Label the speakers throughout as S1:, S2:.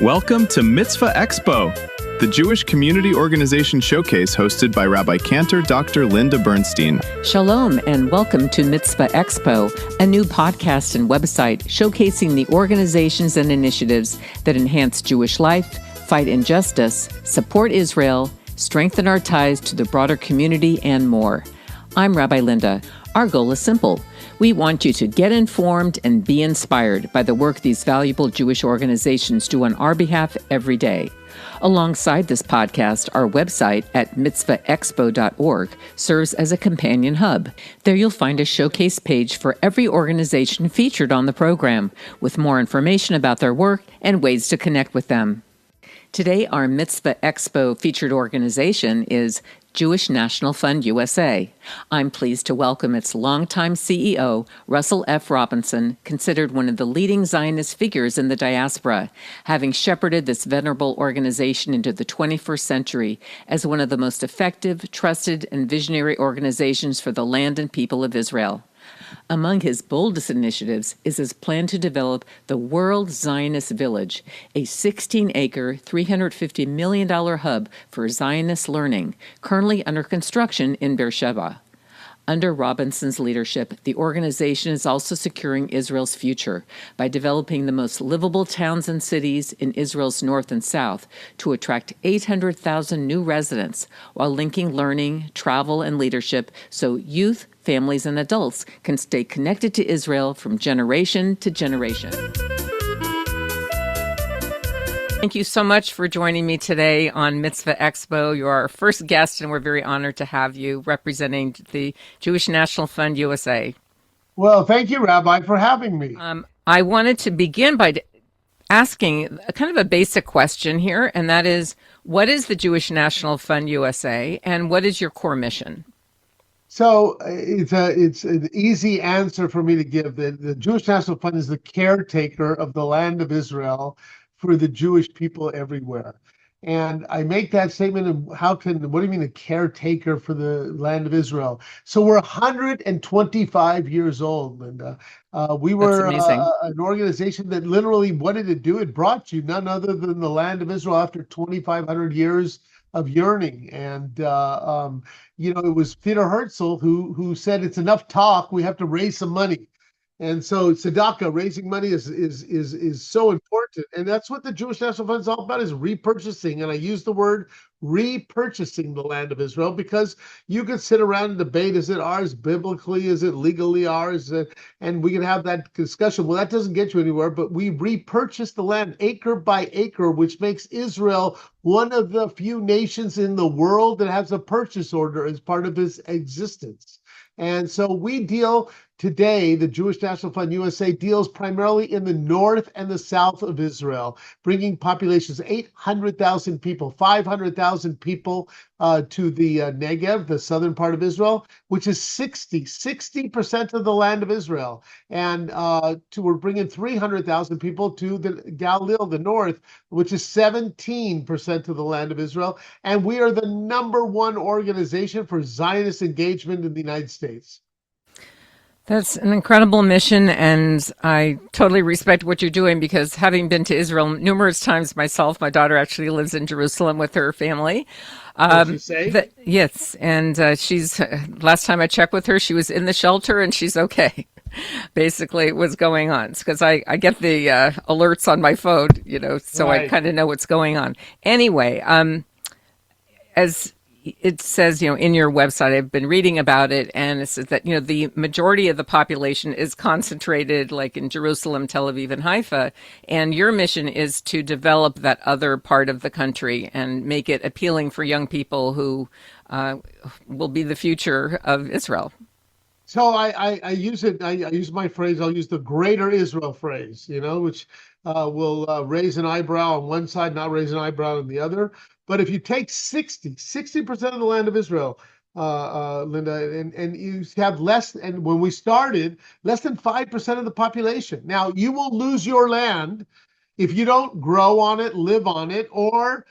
S1: Welcome to Mitzvah Expo, the Jewish community organization showcase hosted by Rabbi Cantor Dr. Linda Bernstein.
S2: Shalom and welcome to Mitzvah Expo, a new podcast and website showcasing the organizations and initiatives that enhance Jewish life, fight injustice, support Israel, strengthen our ties to the broader community, and more. I'm Rabbi Linda. Our goal is simple. We want you to get informed and be inspired by the work these valuable Jewish organizations do on our behalf every day. Alongside this podcast, our website at mitzvahexpo.org serves as a companion hub. There you'll find a showcase page for every organization featured on the program, with more information about their work and ways to connect with them. Today, our Mitzvah Expo featured organization is Jewish National Fund USA. I'm pleased to welcome its longtime CEO, Russell F. Robinson, considered one of the leading Zionist figures in the diaspora, having shepherded this venerable organization into the 21st century as one of the most effective, trusted, and visionary organizations for the land and people of Israel. Among his boldest initiatives is his plan to develop the World Zionist Village, a 16-acre, $350 million hub for Zionist learning, currently under construction in Beersheba. Under Robinson's leadership, the organization is also securing Israel's future by developing the most livable towns and cities in Israel's north and south to attract 800,000 new residents, while linking learning, travel, and leadership so youth, families, and adults can stay connected to Israel from generation to generation. Thank you so much for joining me today on Mitzvah Expo. You are our first guest, and we're very honored to have you representing the Jewish National Fund USA.
S3: Well, thank you, Rabbi, for having me.
S2: I wanted to begin by asking a kind of a basic question here, and that is, what is the Jewish National Fund USA, and what is your core mission?
S3: So it's an easy answer for me to give. The Jewish National Fund is the caretaker of the land of Israel for the Jewish people everywhere. And I make that statement of what do you mean a caretaker for the land of Israel? So we're 125 years old, Linda. We were an organization that literally, what did it do? It brought you none other than the land of Israel after 2,500 years of yearning. And, it was Peter Herzl who said, it's enough talk, we have to raise some money. And so tzedakah, raising money is so important. And that's what the Jewish National Fund is all about, is repurchasing. And I use the word repurchasing the land of Israel because you could sit around and debate, is it ours biblically? Is it legally ours? And we can have that discussion. Well, that doesn't get you anywhere, but we repurchase the land acre by acre, which makes Israel one of the few nations in the world that has a purchase order as part of its existence. And so we deal today, the Jewish National Fund USA deals primarily in the north and the south of Israel, bringing populations 800,000 people, 500,000 people to the Negev, the southern part of Israel, which is 60% of the land of Israel. And we're bringing 300,000 people to the Galilee, the north, which is 17% of the land of Israel. And we are the number one organization for Zionist engagement in the United States.
S2: That's an incredible mission, and I totally respect what you're doing because having been to Israel numerous times myself, my daughter actually lives in Jerusalem with her family. Yes, and she's, last time I checked with her, she was in the shelter and she's okay. Basically, what's going on. Because I get the alerts on my phone, so right. I kind of know what's going on. Anyway, as it says, in your website, I've been reading about it, and it says that, the majority of the population is concentrated like in Jerusalem, Tel Aviv, and Haifa. And your mission is to develop that other part of the country and make it appealing for young people who will be the future of Israel.
S3: So I use it. I use my phrase. I'll use the Greater Israel phrase, which will raise an eyebrow on one side, not raise an eyebrow on the other. But if you take 60% of the land of Israel, Linda, and you have and when we started, less than 5% of the population. Now, you will lose your land if you don't grow on it, live on it, or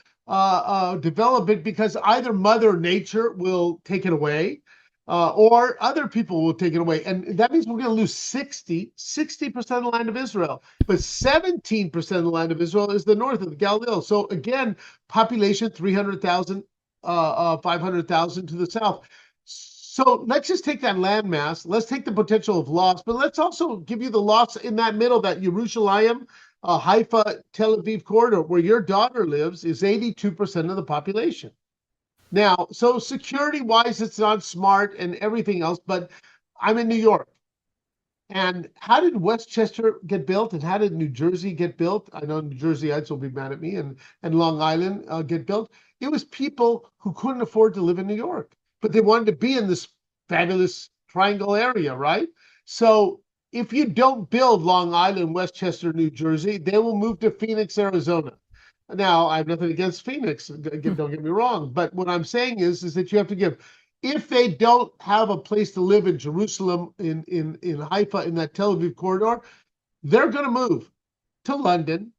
S3: develop it, because either Mother Nature will take it away, or other people will take it away. And that means we're going to lose 60% of the land of Israel. But 17% of the land of Israel is the north of the Galilee. So again, population 300,000, 500,000 to the south. So let's just take that land mass. Let's take the potential of loss, but let's also give you the loss in that middle, that Jerusalem, Haifa, Tel Aviv corridor, where your daughter lives, is 82% of the population. Now, so security-wise, it's not smart and everything else, but I'm in New York. And how did Westchester get built, and how did New Jersey get built? I know New Jerseyites will be mad at me, and Long Island get built. It was people who couldn't afford to live in New York, but they wanted to be in this fabulous triangle area, right? So if you don't build Long Island, Westchester, New Jersey, they will move to Phoenix, Arizona. Now, I have nothing against Phoenix, don't get me wrong, but what I'm saying is that you have to give. If they don't have a place to live in Jerusalem, in Haifa, in that Tel Aviv corridor, they're going to move to London,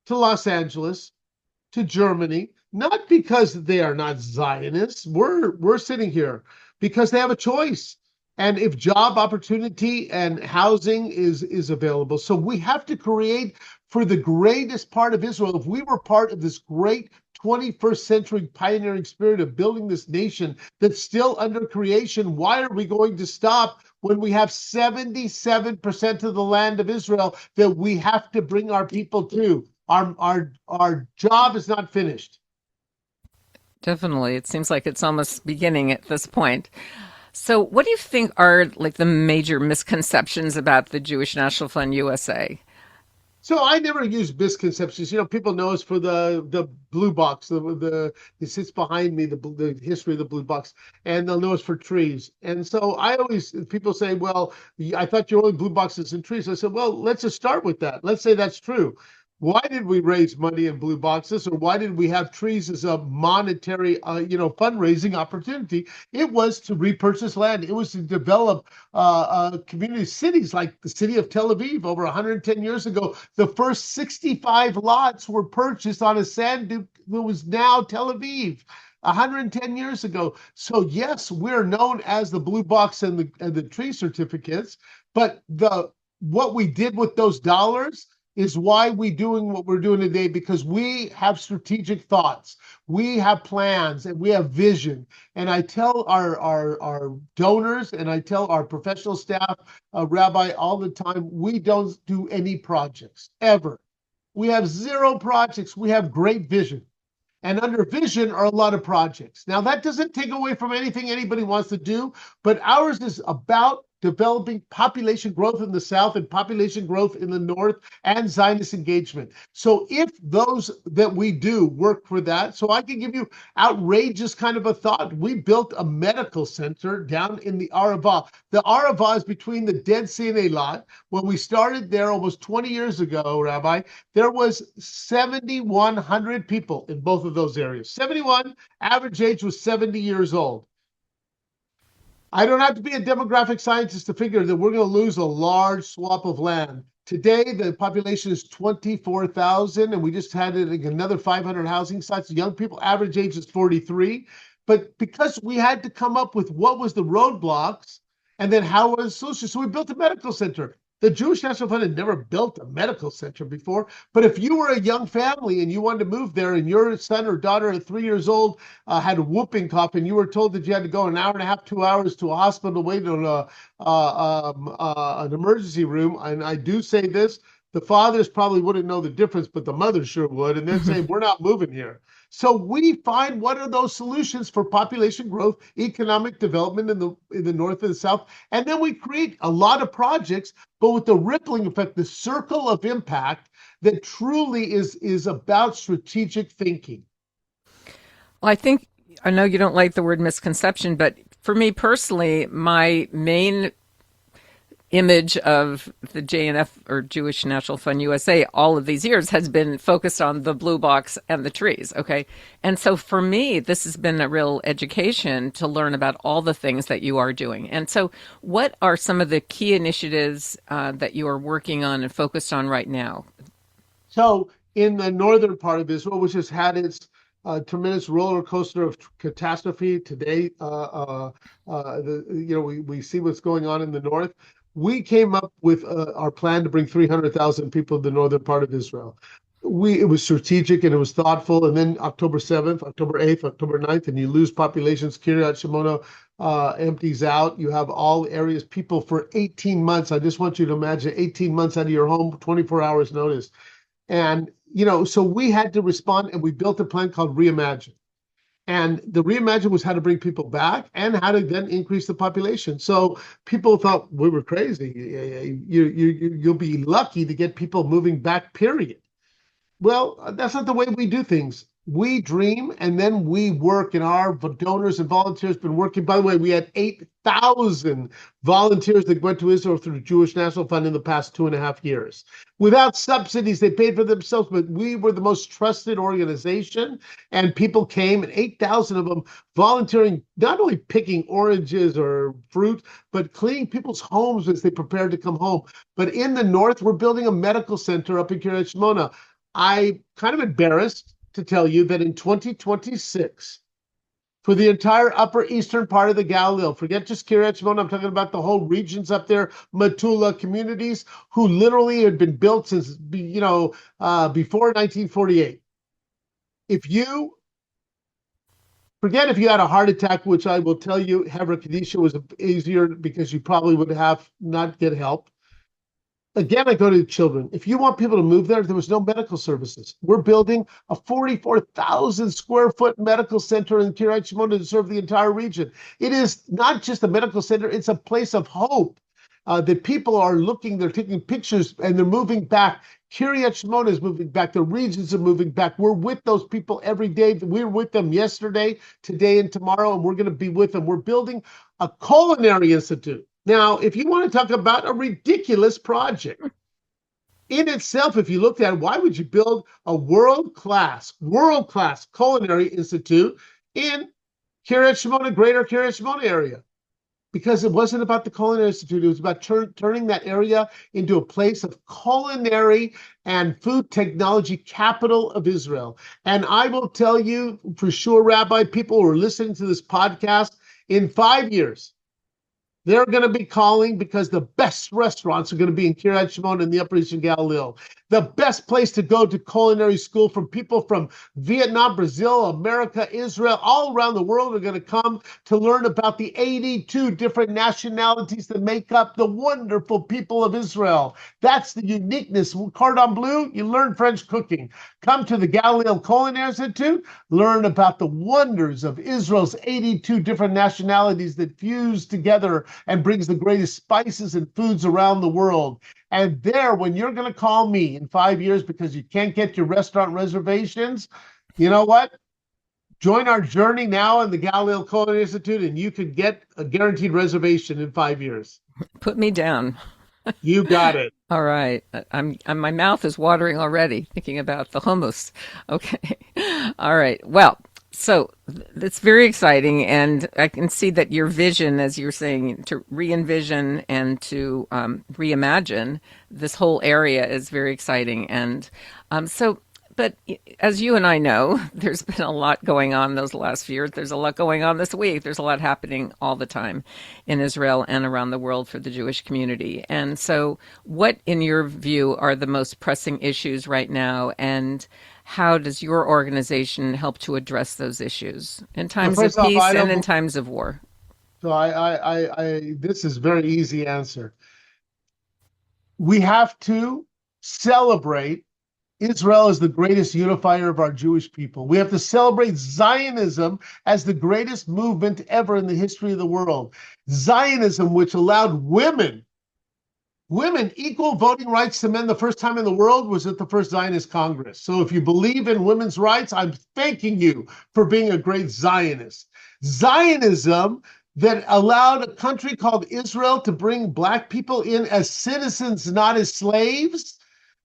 S3: to Los Angeles, to Germany, not because they are not Zionists. We're sitting here because they have a choice. And if job opportunity and housing is available. So we have to create for the greatest part of Israel. If we were part of this great 21st century pioneering spirit of building this nation that's still under creation, why are we going to stop when we have 77% of the land of Israel that we have to bring our people to? Our job is not finished.
S2: Definitely. It seems like it's almost beginning at this point. So what do you think are like the major misconceptions about the Jewish National Fund USA?
S3: So I never use misconceptions. People know us for the blue box. It sits behind me, the history of the blue box, and they'll know us for trees. And so people say, well, I thought your only blue boxes and trees. I said, well, let's just start with that. Let's say that's true. Why did we raise money in blue boxes, or why did we have trees as a monetary, fundraising opportunity? It was to repurchase land. It was to develop community cities like the city of Tel Aviv over 110 years ago. The first 65 lots were purchased on a sand dune that was now Tel Aviv 110 years ago. So yes, we're known as the blue box and the tree certificates, but what we did with those dollars is why we're doing what we're doing today, because we have strategic thoughts, we have plans, and we have vision. And I tell our donors and I tell our professional staff, Rabbi, all the time, we don't do any projects, ever. We have zero projects. We have great vision. And under vision are a lot of projects. Now, that doesn't take away from anything anybody wants to do, but ours is about developing population growth in the South and population growth in the North and Zionist engagement. So if those that we do work for that, so I can give you outrageous kind of a thought. We built a medical center down in the Arava. The Arava is between the Dead Sea and Eilat. When we started there almost 20 years ago, Rabbi, there was 7,100 people in both of those areas. 71, average age was 70 years old. I don't have to be a demographic scientist to figure that we're going to lose a large swath of land. Today, the population is 24,000, and we just had another 500 housing sites. Young people, average age is 43. But because we had to come up with what was the roadblocks and then how was the solution, so we built a medical center. The Jewish National Fund had never built a medical center before, but if you were a young family and you wanted to move there and your son or daughter at 3 years old had a whooping cough and you were told that you had to go an hour and a half, 2 hours to a hospital wait on an emergency room, and I do say this, the fathers probably wouldn't know the difference, but the mothers sure would, and they'd say, we're not moving here. So we find what are those solutions for population growth, economic development in the North and the South, and then we create a lot of projects, but with the rippling effect, the circle of impact that truly is about strategic thinking.
S2: Well, I know you don't like the word misconception, but for me personally, my main image of the JNF, or Jewish National Fund USA, all of these years has been focused on the blue box and the trees. Okay. And so for me, this has been a real education to learn about all the things that you are doing. And so what are some of the key initiatives that you are working on and focused on right now?
S3: So in the northern part of Israel, which has had its a tremendous roller coaster of catastrophe today. We see what's going on in the north. We came up with our plan to bring 300,000 people to the northern part of Israel. It was strategic and it was thoughtful. And then October 7th, October 8th, October 9th, and you lose populations. Kiryat Shimona empties out. You have all areas, people for 18 months. I just want you to imagine 18 months out of your home, 24 hours notice. And, so we had to respond, and we built a plan called Reimagine. And the Reimagine was how to bring people back and how to then increase the population. So people thought we were crazy. You'll be lucky to get people moving back, period. Well, that's not the way we do things. We dream and then we work, and our donors and volunteers have been working. By the way, we had 8,000 volunteers that went to Israel through the Jewish National Fund in the past 2.5 years. Without subsidies, they paid for themselves, but we were the most trusted organization, and people came, and 8,000 of them volunteering, not only picking oranges or fruit, but cleaning people's homes as they prepared to come home. But in the north, we're building a medical center up in Kiryat Shimona. I'm kind of embarrassed to tell you that in 2026, for the entire upper eastern part of the Galilee, forget just Kiryat Shimona, I'm talking about the whole regions up there, Metula communities, who literally had been built since, before 1948. If you had a heart attack, which I will tell you, Hebra Kadisha was easier because you probably would have not get help. Again, I go to the children. If you want people to move there was no medical services. We're building a 44,000 square foot medical center in Kiryat Shimona to serve the entire region. It is not just a medical center, it's a place of hope that people are looking, they're taking pictures, and they're moving back. Kiryat Shimona is moving back. The regions are moving back. We're with those people every day. We were with them yesterday, today, and tomorrow, and we're going to be with them. We're building a culinary institute. Now, if you want to talk about a ridiculous project in itself, if you looked at it, why would you build a world-class culinary institute in Kiryat Shimona, greater Kiryat Shimona area? Because it wasn't about the culinary institute. It was about turning that area into a place of culinary and food technology capital of Israel. And I will tell you for sure, Rabbi, people who are listening to this podcast, in 5 years, they're going to be calling because the best restaurants are going to be in Kiryat Shimona in the Upper Eastern Galilee. The best place to go to culinary school from people from Vietnam, Brazil, America, Israel, all around the world are going to come to learn about the 82 different nationalities that make up the wonderful people of Israel. That's the uniqueness. Cordon Bleu, you learn French cooking. Come to the Galilee Culinary Institute, learn about the wonders of Israel's 82 different nationalities that fuse together and brings the greatest spices and foods around the world. And there, when you're going to call me in 5 years because you can't get your restaurant reservations, you know what? Join our journey now in the Galilee Culinary Institute, and you could get a guaranteed reservation in 5 years.
S2: Put me down.
S3: You got it.
S2: All right. My mouth is watering already thinking about the hummus. Okay. All right. Well, so it's very exciting, and I can see that your vision, as you're saying, to re-envision and to reimagine this whole area is very exciting. And but as you and I know, there's been a lot going on those last few years. There's a lot going on this week. There's a lot happening all the time in Israel and around the world for the Jewish community. And so what, in your view, are the most pressing issues right now, and how does your organization help to address those issues in times of peace and in times of war?
S3: So this is a very easy answer. We have to celebrate Israel as the greatest unifier of our Jewish people. We have to celebrate Zionism as the greatest movement ever in the history of the world. Zionism, which allowed women equal voting rights to men the first time in the world, was at the first Zionist Congress. So if you believe in women's rights, I'm thanking you for being a great Zionist. Zionism that allowed a country called Israel to bring Black people in as citizens, not as slaves.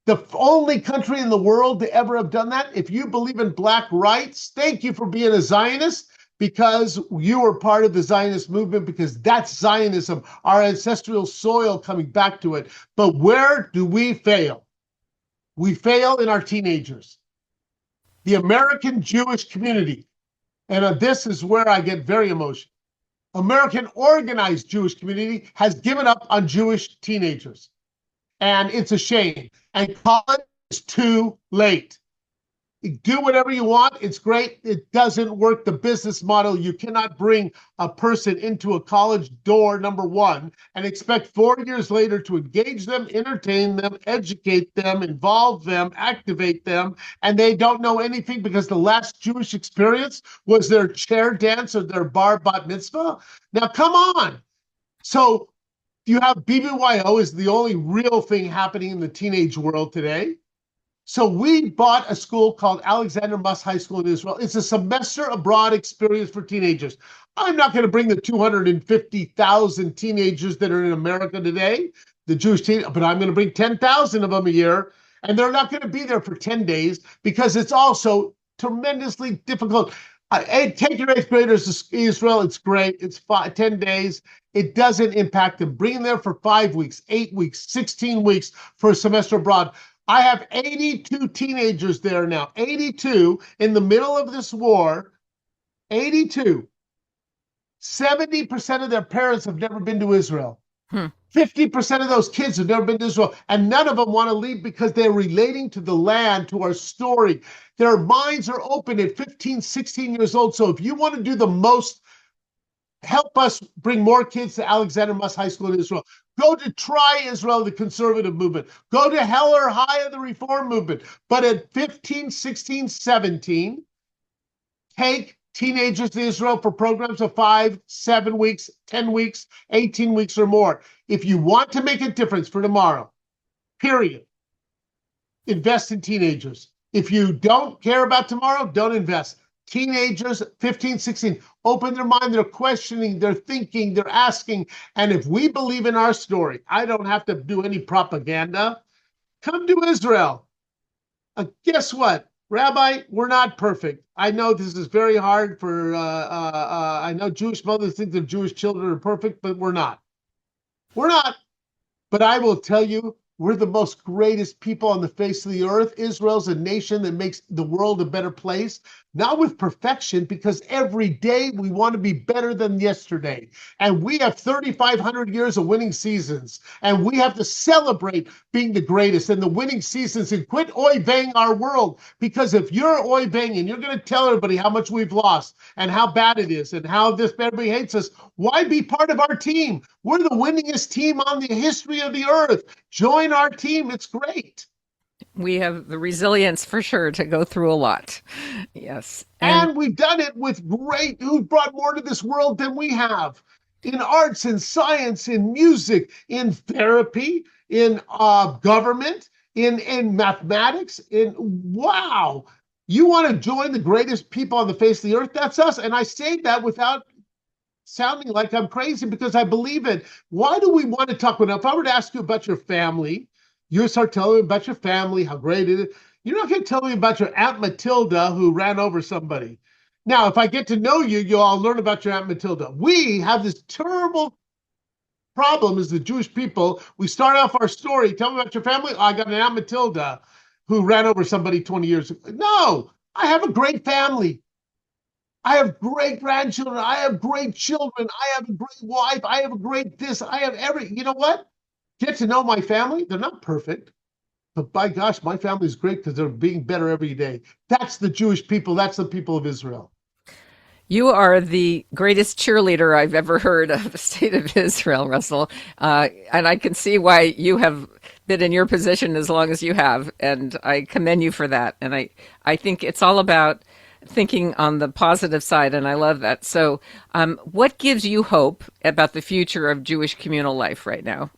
S3: The only country in the world to ever have done that. If you believe in Black rights, thank you for being a Zionist, because you were part of the Zionist movement, because that's Zionism, our ancestral soil coming back to it. But where do we fail? We fail in our teenagers. The American Jewish community, and this is where I get very emotional. American organized Jewish community has given up on Jewish teenagers. And it's a shame. And college is too late. Do whatever you want. It's great. It doesn't work. The business model, you cannot bring a person into a college door, number one, and expect 4 years later to engage them, entertain them, educate them, involve them, activate them, and they don't know anything because the last Jewish experience was their chair dance or their bar bat mitzvah. Now, come on. So you have BBYO is the only real thing happening in the teenage world today. So we bought a school called Alexander Muss High School in Israel. It's a semester abroad experience for teenagers. I'm not going to bring the 250,000 teenagers that are in America today, the Jewish teen, but I'm going to bring 10,000 of them a year. And they're not going to be there for 10 days because it's also tremendously difficult. Take your eighth graders to Israel. It's great. It's 10 days. It doesn't impact them. Bring them there for 5 weeks, 8 weeks, 16 weeks for a semester abroad. I have 82 teenagers there now, 82 in the middle of this war, 82. 70% of their parents have never been to Israel. 50% of those kids have never been to Israel, and none of them want to leave because they're relating to the land, to our story. Their minds are open at 15, 16 years old. So if you want to do the most, help us bring more kids to Alexander Muss High School in Israel. Go to Try Israel, the conservative movement. Go to Heller High, the reform movement. But at 15, 16, 17, take teenagers to Israel for programs of 5, 7 weeks, 10 weeks, 18 weeks or more. If you want to make a difference for tomorrow, period, invest in teenagers. If you don't care about tomorrow, don't invest. Teenagers, 15, 16, open their mind, they're questioning, they're thinking, they're asking. And if we believe in our story, I don't have to do any propaganda. Come to Israel. Guess what? Rabbi, we're not perfect. I know this is very hard for, I know Jewish mothers think their Jewish children are perfect, but we're not. We're not. But I will tell you, we're the most greatest people on the face of the earth. Israel's a nation that makes the world a better place, not with perfection, because every day we want to be better than yesterday. And we have 3,500 years of winning seasons, and we have to celebrate being the greatest and the winning seasons and quit oy-veying our world. Because if you're oy-veying and you're going to tell everybody how much we've lost and how bad it is and how this everybody hates us, why be part of our team? We're the winningest team on the history of the earth. Join our team. It's great.
S2: We have the resilience for sure to go through a lot. Yes.
S3: And we've done it with great, who brought more to this world than we have. In arts, in science, in music, in therapy, in government, in mathematics, wow. You want to join the greatest people on the face of the earth? That's us. And I say that without sounding like I'm crazy because I believe it. Why do we want to talk? If I were to ask you about your family, you start telling me about your family, how great it is. You're not going to tell me about your Aunt Matilda who ran over somebody. Now, if I get to know you, you'll all learn about your Aunt Matilda. We have this terrible problem as the Jewish people. We start off our story. Tell me about your family. Oh, I got an Aunt Matilda who ran over somebody 20 years ago. No, I have a great family. I have great grandchildren. I have great children. I have a great wife. I have a great this. I have you know what? Get to know my family. They're not perfect, but by gosh, my family is great because they're being better every day. That's the Jewish people. That's the people of Israel.
S2: You are the greatest cheerleader I've ever heard of the state of Israel, Russell. And I can see why you have been in your position as long as you have. And I commend you for that. And I think it's all about thinking on the positive side. And I love that. So what gives you hope about the future of Jewish communal life right now?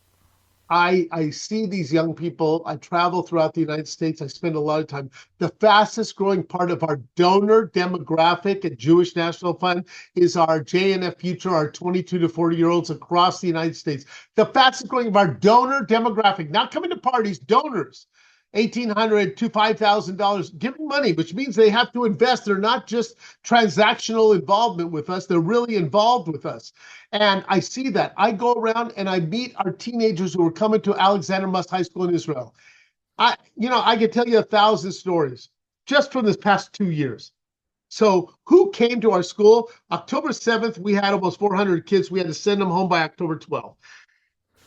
S3: I see these young people. I travel throughout the United States. I spend a lot of time. The fastest growing part of our donor demographic at Jewish National Fund is our JNF Future, our 22 to 40-year-olds across the United States. The fastest growing of our donor demographic, not coming to parties, donors. $1,800 to $5,000, giving money, which means they have to invest. They're not just transactional involvement with us. They're really involved with us. And I see that. I go around and I meet our teenagers who are coming to Alexander Muss High School in Israel. I could tell you 1,000 stories. just from this past 2 years. So who came to our school? October 7th, we had almost 400 kids. We had to send them home by October 12th.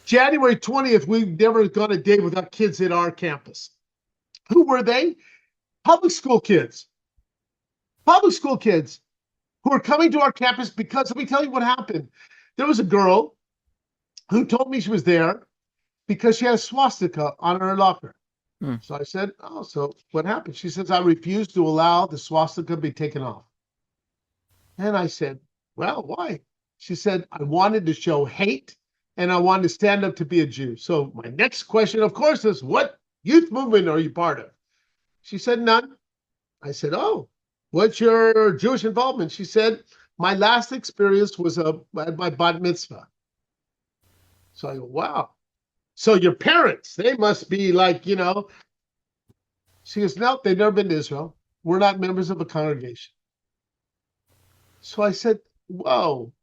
S3: January 20th, we've never gone a day without kids at our campus. Who were they? Public school kids. Public school kids who are coming to our campus because, let me tell you what happened. There was a girl who told me she was there because she had a swastika on her locker. So I said, oh, so what happened? She says, I refuse to allow the swastika to be taken off. And I said, well, why? She said, I wanted to show hate and I wanted to stand up to be a Jew. So my next question, of course, is what youth movement are you part of? She said, none. I said, oh, what's your Jewish involvement? She said, my last experience was at my bat mitzvah. So I go, wow. So your parents, they must be like, you know. She goes, no, they've never been to Israel. We're not members of a congregation. So I said, whoa,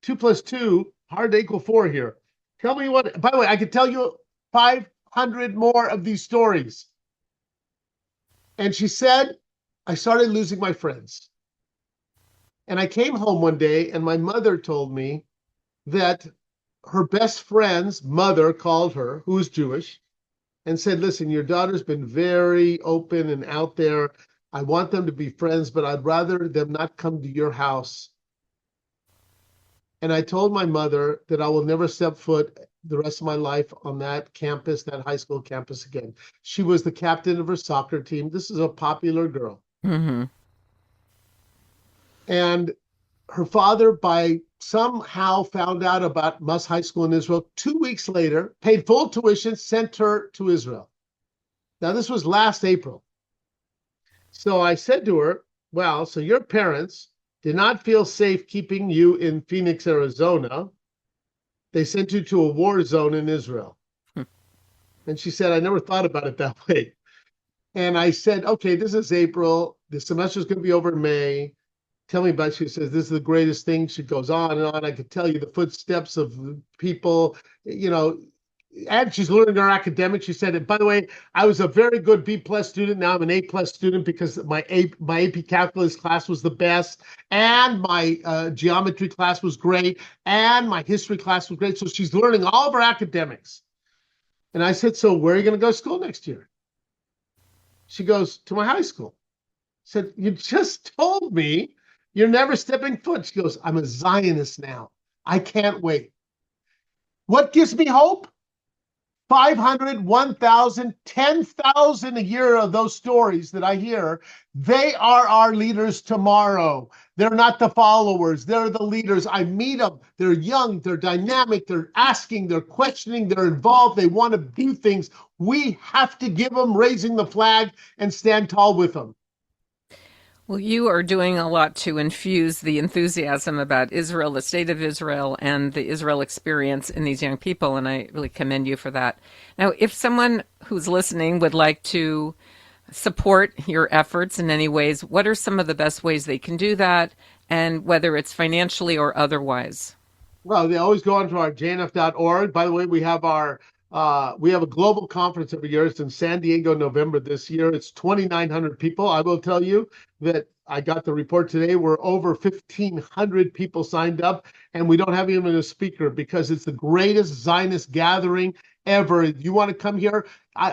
S3: 2 + 2, hard to equal 4 here. Tell me what, by the way, I could tell you 500 more of these stories. And she said, I started losing my friends. And I came home one day and my mother told me that her best friend's mother called her, who is Jewish, and said, listen, your daughter's been very open and out there. I want them to be friends, but I'd rather them not come to your house. And I told my mother that I will never step foot the rest of my life on that campus, that high school campus again. She was the captain of her soccer team. This is a popular girl.
S2: Mm-hmm.
S3: And her father, by somehow found out about Mus High School in Israel 2 weeks later, paid full tuition, sent her to Israel. Now, this was last April. So I said to her, well, so your parents did not feel safe keeping you in Phoenix, Arizona. They sent you to a war zone in Israel. And she said, I never thought about it that way. And I said, okay, this is April. The semester's going to be over in May. Tell me about it. She says, this is the greatest thing. She goes on and on. I could tell you the footsteps of people, you know, and she's learning her academics. She said, and by the way, I was a very good B+ student. Now I'm an A+ student because my AP calculus class was the best. And my geometry class was great. And my history class was great. So she's learning all of her academics. And I said, so where are you going to go to school next year? She goes, to my high school. I said, you just told me you're never stepping foot. She goes, I'm a Zionist now. I can't wait. What gives me hope? 500, 1,000, 10,000 a year of those stories that I hear. They are our leaders tomorrow. They're not the followers. They're the leaders. I meet them. They're young. They're dynamic. They're asking. They're questioning. They're involved. They want to do things. We have to give them raising the flag and stand tall with them.
S2: Well, you are doing a lot to infuse the enthusiasm about Israel, the state of Israel, and the Israel experience in these young people, and I really commend you for that. Now, if someone who's listening would like to support your efforts in any ways, what are some of the best ways they can do that, and whether it's financially or otherwise?
S3: Well, they always go onto our jnf.org. By the way, we have a global conference every year. It's in San Diego, November this year. It's 2,900 people. I will tell you that I got the report today. We're over 1,500 people signed up, and we don't have even a speaker because it's the greatest Zionist gathering ever. If you want to come here,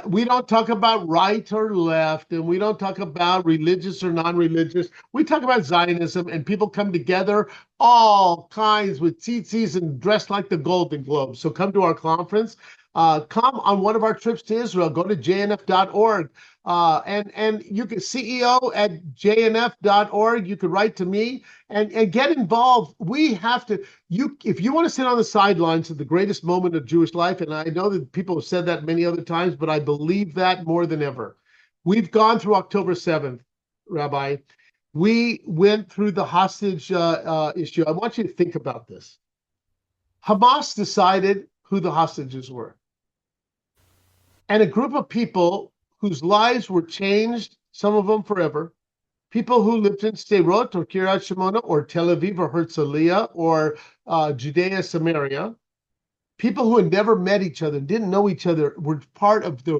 S3: we don't talk about right or left, and we don't talk about religious or non-religious. We talk about Zionism, and people come together, all kinds with tzitzis and dressed like the Golden Globes. So come to our conference. Come on one of our trips to Israel. Go to jnf.org. And you can CEO at jnf.org. You could write to me and get involved. We have to, if you want to sit on the sidelines of the greatest moment of Jewish life, and I know that people have said that many other times, but I believe that more than ever. We've gone through October 7th, Rabbi. We went through the hostage issue. I want you to think about this. Hamas decided who the hostages were. And a group of people whose lives were changed, some of them forever, people who lived in Sderot or Kiryat Shemona or Tel Aviv or Herzliya or Judea, Samaria, People who had never met each other, didn't know each other, were part of the,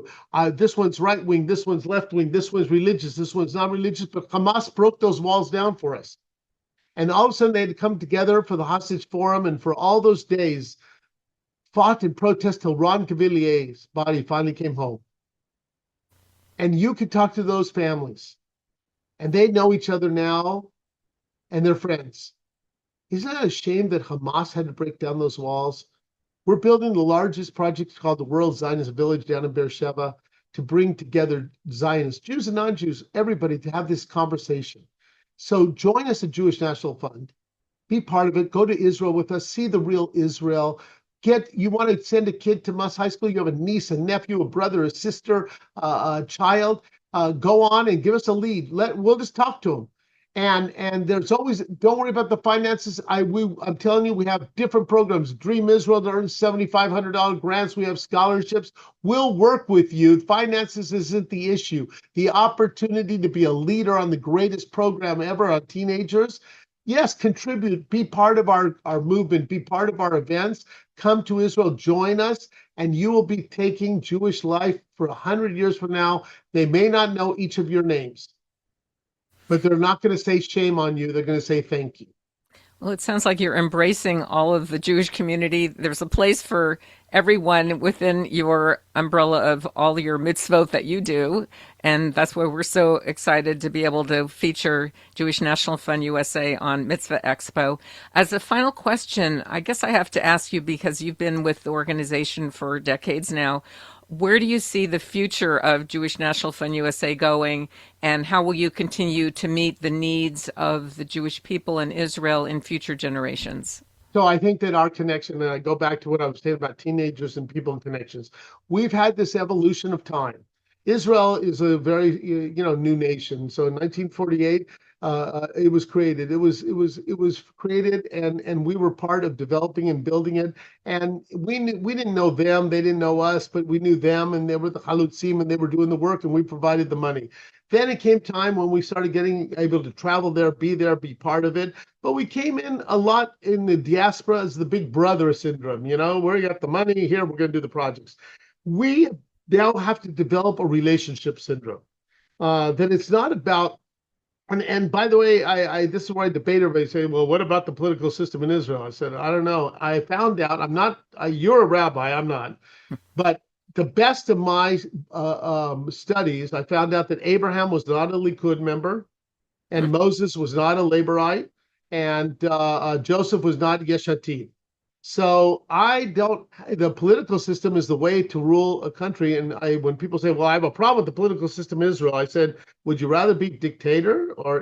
S3: this one's right wing, this one's left wing, this one's religious, this one's not religious, but Hamas broke those walls down for us. And all of a sudden they had to come together for the hostage forum, and for all those days, fought in protest till Ron Cavillier's body finally came home. And you could talk to those families, and they know each other now, and they're friends. Isn't that a shame that Hamas had to break down those walls? We're building the largest project called the World Zionist Village down in Beersheba to bring together Zionists, Jews and non-Jews, everybody, to have this conversation. So join us at Jewish National Fund. Be part of it. Go to Israel with us. See the real Israel. You want to send a kid to Must High School? You have a niece, a nephew, a brother, a sister, a child. Go on and give us a lead. We'll just talk to them. And there's always, don't worry about the finances. I'm telling you, we have different programs. Dream Israel to earn $7,500 grants. We have scholarships. We'll work with you. Finances isn't the issue. The opportunity to be a leader on the greatest program ever on teenagers. Yes, contribute, be part of our movement, be part of our events. Come to Israel, join us, and you will be taking Jewish life for 100 years from now. They may not know each of your names, but they're not going to say shame on you. They're going to say thank you.
S2: Well, it sounds like you're embracing all of the Jewish community. There's a place for everyone within your umbrella of all your mitzvot that you do. And that's why we're so excited to be able to feature Jewish National Fund USA on Mitzvah Expo. As a final question, I guess I have to ask you, because you've been with the organization for decades now, where do you see the future of Jewish National Fund USA going, and how will you continue to meet the needs of the Jewish people in Israel in future generations?
S3: So I think that our connection, and I go back to what I was saying about teenagers and people and connections, we've had this evolution of time. Israel is a very, new nation. So in 1948, it was created. It was created, and we were part of developing and building it. And we didn't know them, they didn't know us, but we knew them, and they were the Chalutzim, and they were doing the work, and we provided the money. Then it came time when we started getting able to travel there, be part of it. But we came in a lot in the diaspora as the big brother syndrome. We got the money here, we're going to do the projects. We now have to develop a relationship syndrome. That it's not about, and by the way, this is why I debate everybody saying, well, what about the political system in Israel? I said, I don't know. I found out, I'm not, you're a rabbi, I'm not, but the best of my studies, I found out that Abraham was not a Likud member, and Moses was not a Laborite, and Joseph was not Yesh Atid. So the political system is the way to rule a country. And when people say, well, I have a problem with the political system in Israel, I said, would you rather be dictator? Or,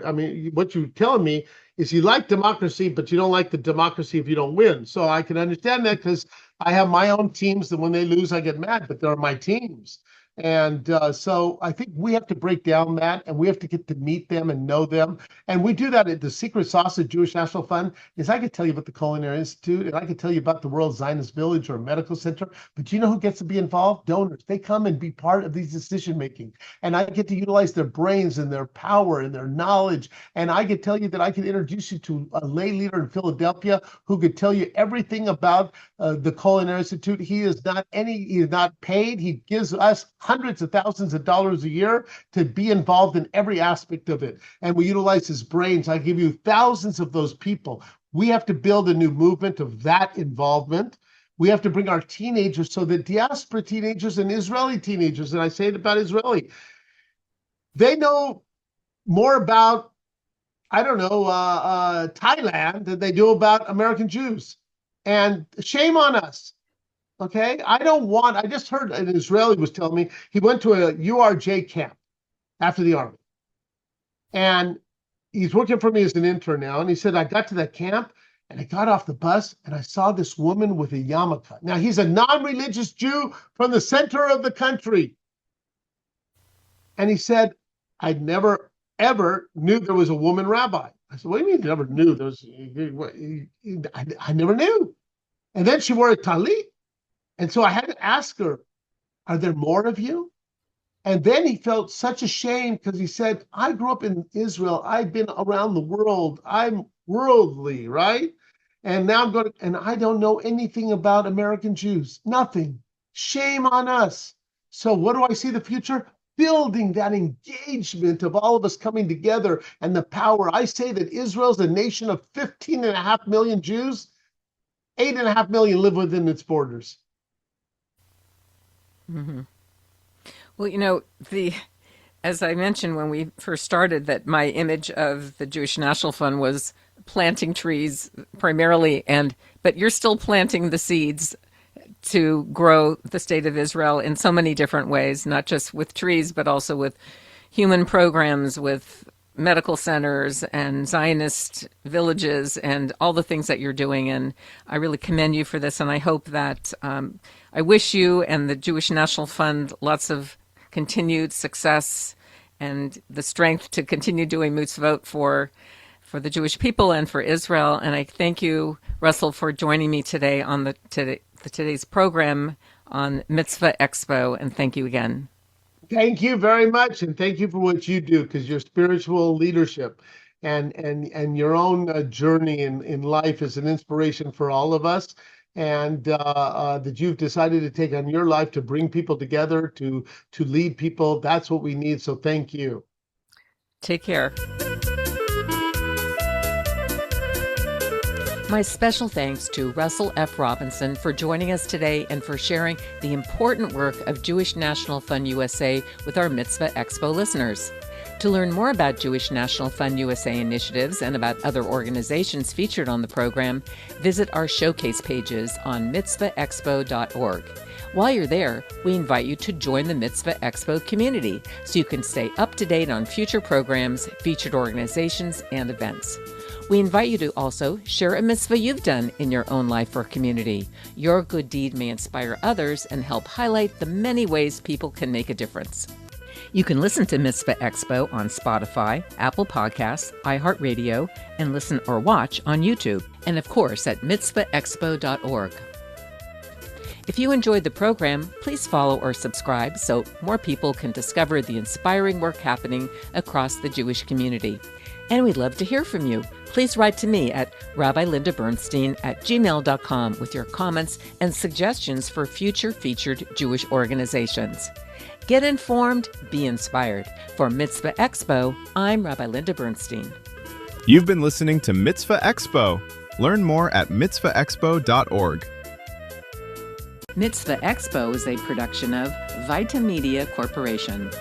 S3: what you're telling me is you like democracy, but you don't like the democracy if you don't win. So I can understand that, because I have my own teams that when they lose, I get mad, but they're my teams. And so I think we have to break down that, and we have to get to meet them and know them. And we do that at the secret sauce of Jewish National Fund. Is I could tell you about the Culinary Institute, and I could tell you about the World Zionist Village or Medical Center, but you know who gets to be involved? Donors. They come and be part of these decision making. And I get to utilize their brains and their power and their knowledge. And I can tell you that I can introduce you to a lay leader in Philadelphia who could tell you everything about the Culinary Institute. He is not paid. He gives us hundreds of thousands of dollars a year to be involved in every aspect of it. And we utilize his brains. I give you thousands of those people. We have to build a new movement of that involvement. We have to bring our teenagers, so that diaspora teenagers and Israeli teenagers, and I say it about Israeli, they know more about, Thailand than they do about American Jews. And shame on us. Okay, I just heard an Israeli was telling me he went to a URJ camp after the army. And he's working for me as an intern now. And he said, I got to that camp and I got off the bus and I saw this woman with a yarmulke. Now, he's a non-religious Jew from the center of the country. And he said, I never, ever knew there was a woman rabbi. I said, what do you mean you never knew? I never knew. And then she wore a talit. And so I had to ask her, are there more of you? And then he felt such ashamed, because he said, I grew up in Israel. I've been around the world. I'm worldly, right? And now I'm going to, and I don't know anything about American Jews. Nothing. Shame on us. So what do I see the future? Building that engagement of all of us coming together and the power. I say that Israel's a nation of 15.5 million Jews. 8.5 million live within its borders.
S2: Mm-hmm. Well, as I mentioned when we first started, that my image of the Jewish National Fund was planting trees primarily, but you're still planting the seeds to grow the state of Israel in so many different ways, not just with trees, but also with human programs, with medical centers and Zionist villages and all the things that you're doing. And I really commend you for this. And I hope that I wish you and the Jewish National Fund lots of continued success and the strength to continue doing mitzvot for the Jewish people and for Israel. And I thank you, Russell, for joining me today on today's program on Mitzvah Expo, and thank you again.
S3: Thank you very much, and thank you for what you do, because your spiritual leadership and your own journey in life is an inspiration for all of us, and that you've decided to take on your life to bring people together, to lead people. That's what we need, so thank you.
S2: Take care. My special thanks to Russell F. Robinson for joining us today and for sharing the important work of Jewish National Fund USA with our Mitzvah Expo listeners. To learn more about Jewish National Fund USA initiatives and about other organizations featured on the program, visit our showcase pages on mitzvahexpo.org. While you're there, we invite you to join the Mitzvah Expo community so you can stay up to date on future programs, featured organizations, and events. We invite you to also share a mitzvah you've done in your own life or community. Your good deed may inspire others and help highlight the many ways people can make a difference. You can listen to Mitzvah Expo on Spotify, Apple Podcasts, iHeartRadio, and listen or watch on YouTube, and of course at mitzvahexpo.org. If you enjoyed the program, please follow or subscribe so more people can discover the inspiring work happening across the Jewish community. And we'd love to hear from you. Please write to me at rabbilindabernstein@gmail.com with your comments and suggestions for future featured Jewish organizations. Get informed, be inspired. For Mitzvah Expo, I'm Rabbi Linda Bernstein.
S1: You've been listening to Mitzvah Expo. Learn more at mitzvahexpo.org.
S2: Mitzvah Expo is a production of Vita Media Corporation.